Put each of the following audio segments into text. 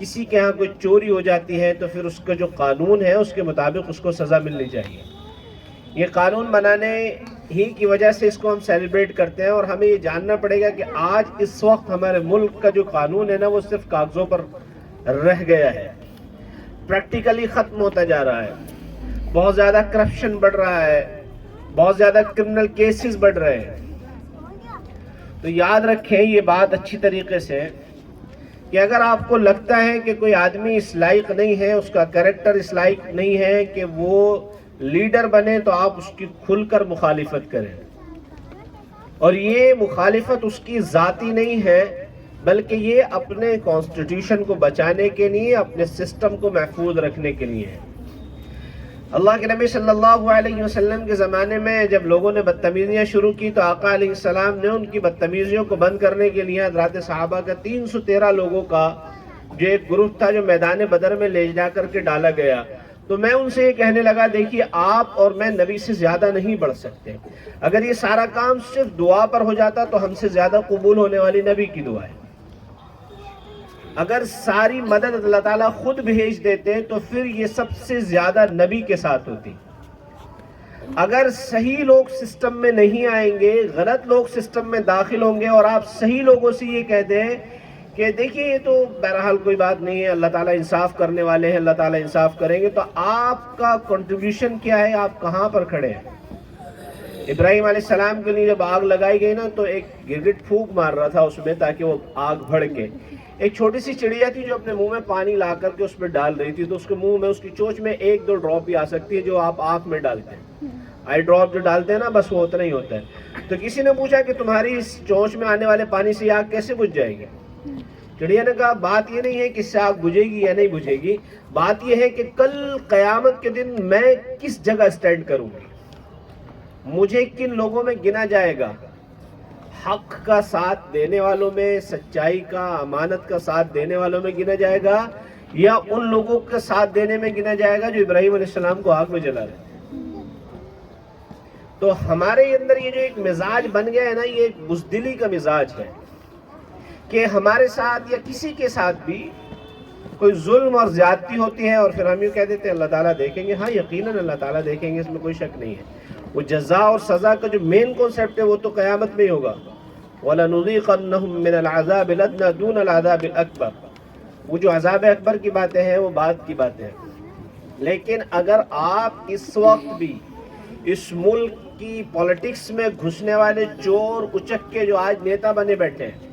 کسی کے ہاں کوئی چوری ہو جاتی ہے تو پھر اس کا جو قانون ہے اس کے مطابق اس کو سزا ملنی چاہیے. یہ قانون بنانے ہی کی وجہ سے اس کو ہم سیلیبریٹ کرتے ہیں، اور ہمیں یہ جاننا پڑے گا کہ آج اس وقت ہمارے ملک کا جو قانون ہے نا وہ صرف کاغذوں پر رہ گیا ہے، پریکٹیکلی ختم ہوتا جا رہا ہے. بہت زیادہ کرپشن بڑھ رہا ہے، بہت زیادہ کرمنل کیسز بڑھ رہے ہیں. تو یاد رکھیں یہ بات اچھی طریقے سے کہ اگر آپ کو لگتا ہے کہ کوئی آدمی اس لائق نہیں ہے، اس کا کریکٹر اس لائق نہیں ہے کہ وہ لیڈر بنے، تو آپ اس کی کھل کر مخالفت کریں. اور یہ مخالفت اس کی ذاتی نہیں ہے، بلکہ یہ اپنے کانسٹیٹیوشن کو بچانے کے لیے، اپنے سسٹم کو محفوظ رکھنے کے لیے ہے. اللہ کے نبی صلی اللہ علیہ وسلم کے زمانے میں جب لوگوں نے بدتمیزیاں شروع کی تو آقا علیہ السلام نے ان کی بدتمیزیوں کو بند کرنے کے لیے حضرات صحابہ کا 313 لوگوں کا جو ایک گروپ تھا جو میدان بدر میں لے جا کر کے ڈالا گیا. تو میں ان سے یہ کہنے لگا، دیکھیے آپ اور میں نبی سے زیادہ نہیں بڑھ سکتے. اگر یہ سارا کام صرف دعا پر ہو جاتا تو ہم سے زیادہ قبول ہونے والی نبی کی دعا ہے. اگر ساری مدد اللہ تعالیٰ خود بھیج دیتے تو پھر یہ سب سے زیادہ نبی کے ساتھ ہوتی. اگر صحیح لوگ سسٹم میں نہیں آئیں گے، غلط لوگ سسٹم میں داخل ہوں گے، اور آپ صحیح لوگوں سے یہ کہہ دیں کہ دیکھیے یہ تو بہرحال کوئی بات نہیں ہے، اللہ تعالیٰ انصاف کرنے والے ہیں، اللہ تعالیٰ انصاف کریں گے، تو آپ کا کنٹریبیوشن کیا ہے؟ آپ کہاں پر کھڑے ہیں؟ ابراہیم علیہ السلام کے لیے جب آگ لگائی گئی نا تو ایک گرگٹ پھونک مار رہا تھا اس میں تاکہ وہ آگ بھڑکے. ایک چھوٹی سی چڑیا تھی جو اپنے منہ میں پانی لا کر کے اس پہ ڈال رہی تھی، تو اس کے منہ میں، اس کی چونچ میں 1-2 ڈراپ ہی آ سکتی ہے جو آپ آنکھ میں ڈالتے ہیں. آئی ڈراپ جو ڈالتے ہیں نا بس وہ اتنا ہی ہوتا ہے. تو کسی نے پوچھا کہ تمہاری اس چونچ میں آنے والے پانی سے آگ کیسے بجھ جائے گی؟ چڑیا نے کہا بات یہ نہیں ہے کہ اس سے آگ بجھے گی یا نہیں بجھے گی، بات یہ ہے کہ کل قیامت کے دن میں کس جگہ سٹینڈ کروں گی، مجھے کن لوگوں میں گنا جائے گا، حق کا ساتھ دینے والوں میں، سچائی کا، امانت کا ساتھ دینے والوں میں گنا جائے گا، یا ان لوگوں کا ساتھ دینے میں گنا جائے گا جو ابراہیم علیہ السلام کو آگ میں جلا رہے. تو ہمارے اندر یہ جو ایک مزاج بن گیا ہے نا، یہ ایک بزدلی کا مزاج ہے کہ ہمارے ساتھ یا کسی کے ساتھ بھی کوئی ظلم اور زیادتی ہوتی ہے اور پھر ہم یوں کہہ دیتے ہیں اللہ تعالیٰ دیکھیں گے. ہاں یقیناً اللہ تعالیٰ دیکھیں گے، اس میں کوئی شک نہیں ہے. وہ جزا اور سزا کا جو مین کانسیپٹ ہے وہ تو قیامت میں ہی ہوگا. وَلَنُذِيقَنَّهُم مِّنَ الْعَذَابِ الْأَدْنَىٰ دُونَ الْعَذَابِ الْأَكْبَرِ. وہ جو عذاب اکبر کی باتیں ہیں وہ بعد کی باتیں ہیں. لیکن اگر آپ اس وقت بھی اس ملک کی پولیٹکس میں گھسنے والے چور اچکے جو آج نیتا بنے بیٹھے ہیں،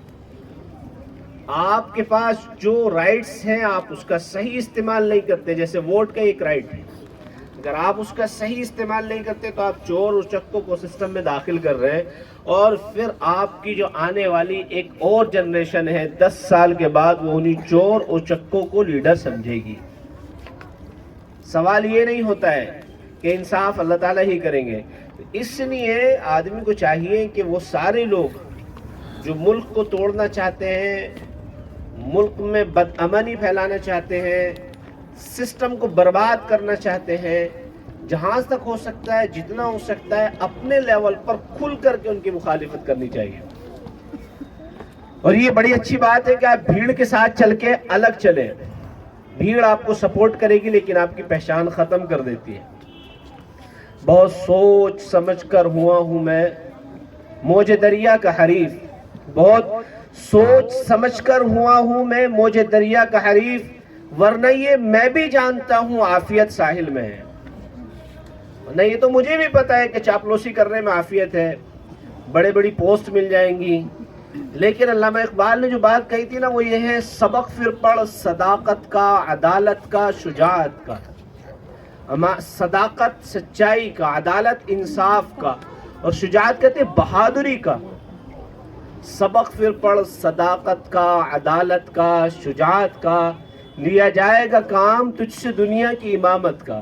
آپ کے پاس جو رائٹس ہیں آپ اس کا صحیح استعمال نہیں کرتے، جیسے ووٹ کا ایک رائٹ ہے، اگر آپ اس کا صحیح استعمال نہیں کرتے تو آپ چور اور چکوں کو سسٹم میں داخل کر رہے ہیں، اور پھر آپ کی جو آنے والی ایک اور جنریشن ہے 10 سال کے بعد وہ انہیں چور اور چکوں کو لیڈر سمجھے گی. سوال یہ نہیں ہوتا ہے کہ انصاف اللہ تعالیٰ ہی کریں گے. اس لیے آدمی کو چاہیے کہ وہ سارے لوگ جو ملک کو توڑنا چاہتے ہیں، ملک میں بد امنی پھیلانا چاہتے ہیں، سسٹم کو برباد کرنا چاہتے ہیں، جہاں تک ہو سکتا ہے، جتنا ہو سکتا ہے اپنے لیول پر کھل کر کے ان کی مخالفت کرنی چاہیے. اور یہ بڑی اچھی بات ہے کہ آپ بھیڑ کے ساتھ چل کے الگ چلیں. بھیڑ آپ کو سپورٹ کرے گی لیکن آپ کی پہچان ختم کر دیتی ہے. بہت سوچ سمجھ کر ہوا ہوں میں موج دریا کا حریف، بہت سوچ سمجھ کر ہوا ہوں میں موج دریا کا حریف، ورنہ یہ میں بھی جانتا ہوں عافیت ساحل میں ہے. ورنہ یہ تو مجھے بھی پتا ہے کہ چاپلوسی کرنے میں عافیت ہے، بڑے بڑی پوسٹ مل جائیں گی. لیکن علامہ اقبال نے جو بات کہی تھی نا وہ یہ ہے، سبق پھر پڑھ صداقت کا، عدالت کا، شجاعت کا. صداقت سچائی کا، عدالت انصاف کا، اور شجاعت کہتے ہیں بہادری کا. سبق پھر پڑھ صداقت کا، عدالت کا، شجاعت کا، لیا جائے گا کام تجھ سے دنیا کی امامت کا.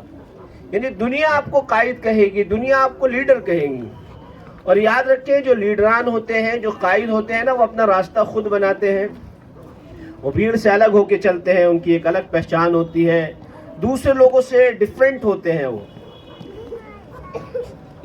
یعنی دنیا آپ کو قائد کہے گی، دنیا آپ کو لیڈر کہیں گی. اور یاد رکھیں جو لیڈران ہوتے ہیں، جو قائد ہوتے ہیں نا، وہ اپنا راستہ خود بناتے ہیں. وہ بھیڑ سے الگ ہو کے چلتے ہیں، ان کی ایک الگ پہچان ہوتی ہے، دوسرے لوگوں سے ڈیفرنٹ ہوتے ہیں. وہ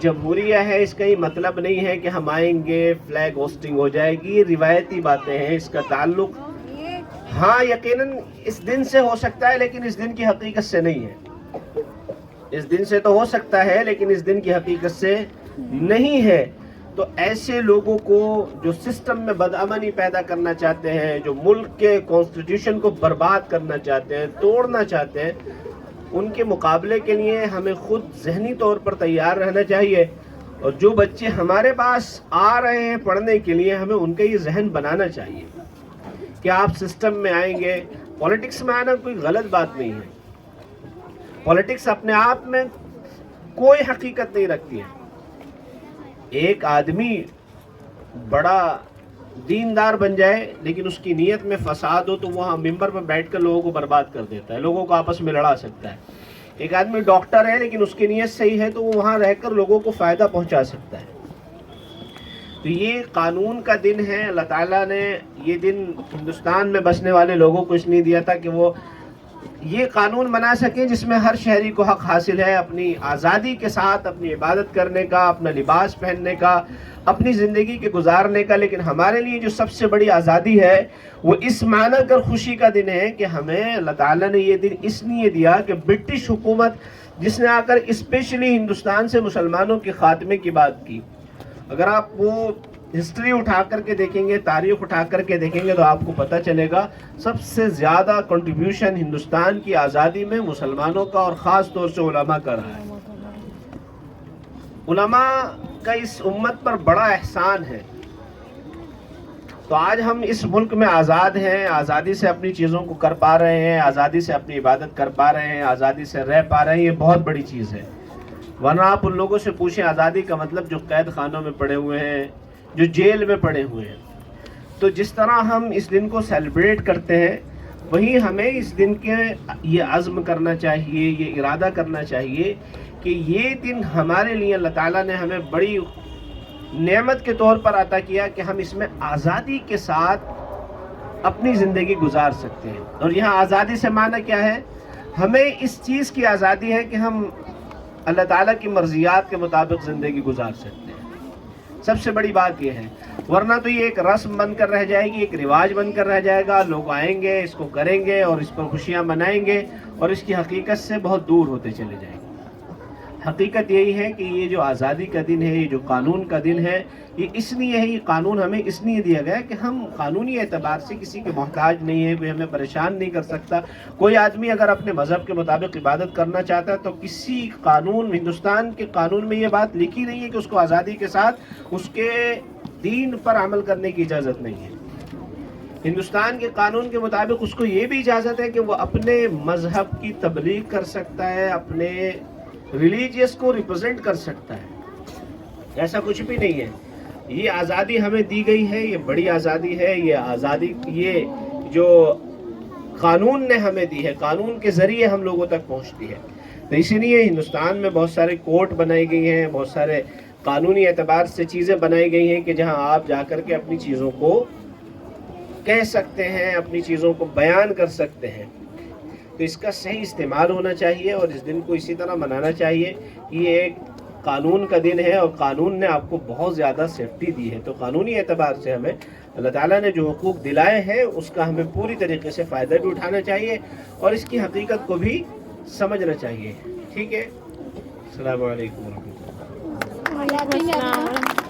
جمہوریہ ہے، اس کا یہ مطلب نہیں ہے کہ ہم آئیں گے فلیگ ہوسٹنگ ہو جائے گی. یہ روایتی باتیں ہیں. اس کا تعلق ہاں یقیناً اس دن سے ہو سکتا ہے، لیکن اس دن کی حقیقت سے نہیں ہے. اس دن سے تو ہو سکتا ہے لیکن اس دن کی حقیقت سے نہیں ہے. تو ایسے لوگوں کو جو سسٹم میں بدامنی پیدا کرنا چاہتے ہیں، جو ملک کے کانسٹیٹیوشن کو برباد کرنا چاہتے ہیں، توڑنا چاہتے ہیں، ان کے مقابلے کے لیے ہمیں خود ذہنی طور پر تیار رہنا چاہیے. اور جو بچے ہمارے پاس آ رہے ہیں پڑھنے کے لیے، ہمیں ان کا یہ ذہن بنانا چاہیے کہ آپ سسٹم میں آئیں گے. پولیٹکس میں آنا کوئی غلط بات نہیں ہے. پولیٹکس اپنے آپ میں کوئی حقیقت نہیں رکھتی ہے. ایک آدمی بڑا دیندار بن جائے لیکن اس کی نیت میں فساد ہو تو وہاں ممبر پر بیٹھ کر لوگوں کو برباد کر دیتا ہے، لوگوں کو آپس میں لڑا سکتا ہے. ایک آدمی ڈاکٹر ہے لیکن اس کی نیت صحیح ہے تو وہ وہاں رہ کر لوگوں کو فائدہ پہنچا سکتا ہے. تو یہ قانون کا دن ہے. اللہ تعالیٰ نے یہ دن ہندوستان میں بسنے والے لوگوں کو اس لیے دیا تھا کہ وہ یہ قانون بنا سکیں جس میں ہر شہری کو حق حاصل ہے اپنی آزادی کے ساتھ اپنی عبادت کرنے کا، اپنا لباس پہننے کا، اپنی زندگی کے گزارنے کا. لیکن ہمارے لیے جو سب سے بڑی آزادی ہے وہ اس معنی کر خوشی کا دن ہے کہ ہمیں اللہ تعالیٰ نے یہ دن اس لیے دیا کہ برٹش حکومت جس نے آ کر اسپیشلی ہندوستان سے مسلمانوں کے خاتمے کی بات کی، اگر آپ وہ ہسٹری اٹھا کر کے دیکھیں گے، تاریخ اٹھا کر کے دیکھیں گے تو آپ کو پتہ چلے گا سب سے زیادہ کنٹریبیوشن ہندوستان کی آزادی میں مسلمانوں کا اور خاص طور سے علماء کا رہا ہے. علماء کا اس امت پر بڑا احسان ہے. تو آج ہم اس ملک میں آزاد ہیں، آزادی سے اپنی چیزوں کو کر پا رہے ہیں، آزادی سے اپنی عبادت کر پا رہے ہیں، آزادی سے رہ پا رہے ہیں. یہ بہت بڑی چیز ہے. ورنہ آپ ان لوگوں سے پوچھیں آزادی کا مطلب جو قید خانوں میں پڑے ہوئے ہیں، جو جیل میں پڑے ہوئے ہیں. تو جس طرح ہم اس دن کو سیلیبریٹ کرتے ہیں وہی ہمیں اس دن کے یہ عزم کرنا چاہیے، یہ ارادہ کرنا چاہیے کہ یہ دن ہمارے لیے اللہ تعالیٰ نے ہمیں بڑی نعمت کے طور پر عطا کیا کہ ہم اس میں آزادی کے ساتھ اپنی زندگی گزار سکتے ہیں. اور یہاں آزادی سے معنی کیا ہے؟ ہمیں اس چیز کی آزادی ہے کہ ہم اللہ تعالیٰ کی مرضیات کے مطابق زندگی گزار سکتے ہیں. سب سے بڑی بات یہ ہے. ورنہ تو یہ ایک رسم بن کر رہ جائے گی، ایک رواج بن کر رہ جائے گا. لوگ آئیں گے، اس کو کریں گے اور اس پر خوشیاں منائیں گے اور اس کی حقیقت سے بہت دور ہوتے چلے جائیں گے. حقیقت یہی ہے کہ یہ جو آزادی کا دن ہے، یہ جو قانون کا دن ہے، یہ اس لیے ہے، یہ قانون ہمیں اس لیے دیا گیا کہ ہم قانونی اعتبار سے کسی کے محتاج نہیں ہے، کوئی ہمیں پریشان نہیں کر سکتا. کوئی آدمی اگر اپنے مذہب کے مطابق عبادت کرنا چاہتا ہے تو کسی قانون، ہندوستان کے قانون میں یہ بات لکھی نہیں ہے کہ اس کو آزادی کے ساتھ اس کے دین پر عمل کرنے کی اجازت نہیں ہے. ہندوستان کے قانون کے مطابق اس کو یہ بھی اجازت ہے کہ وہ اپنے مذہب کی تبلیغ کر سکتا ہے، اپنے ریلیجیس کو ریپرزینٹ کر سکتا ہے. ایسا کچھ بھی نہیں ہے. یہ آزادی ہمیں دی گئی ہے، یہ بڑی آزادی ہے. یہ آزادی یہ جو قانون نے ہمیں دی ہے، قانون کے ذریعے ہم لوگوں تک پہنچتی ہے. تو اسی لیے ہندوستان میں بہت سارے کورٹ بنائی گئی ہیں، بہت سارے قانونی اعتبار سے چیزیں بنائی گئی ہیں کہ جہاں آپ جا کر کے اپنی چیزوں کو کہہ سکتے ہیں، اپنی چیزوں کو بیان کر سکتے ہیں. تو اس کا صحیح استعمال ہونا چاہیے اور اس دن کو اسی طرح منانا چاہیے. یہ ایک قانون کا دن ہے اور قانون نے آپ کو بہت زیادہ سیفٹی دی ہے. تو قانونی اعتبار سے ہمیں اللہ تعالیٰ نے جو حقوق دلائے ہیں اس کا ہمیں پوری طریقے سے فائدہ بھی اٹھانا چاہیے اور اس کی حقیقت کو بھی سمجھنا چاہیے. ٹھیک ہے. السلام علیکم ورحمۃ اللہ.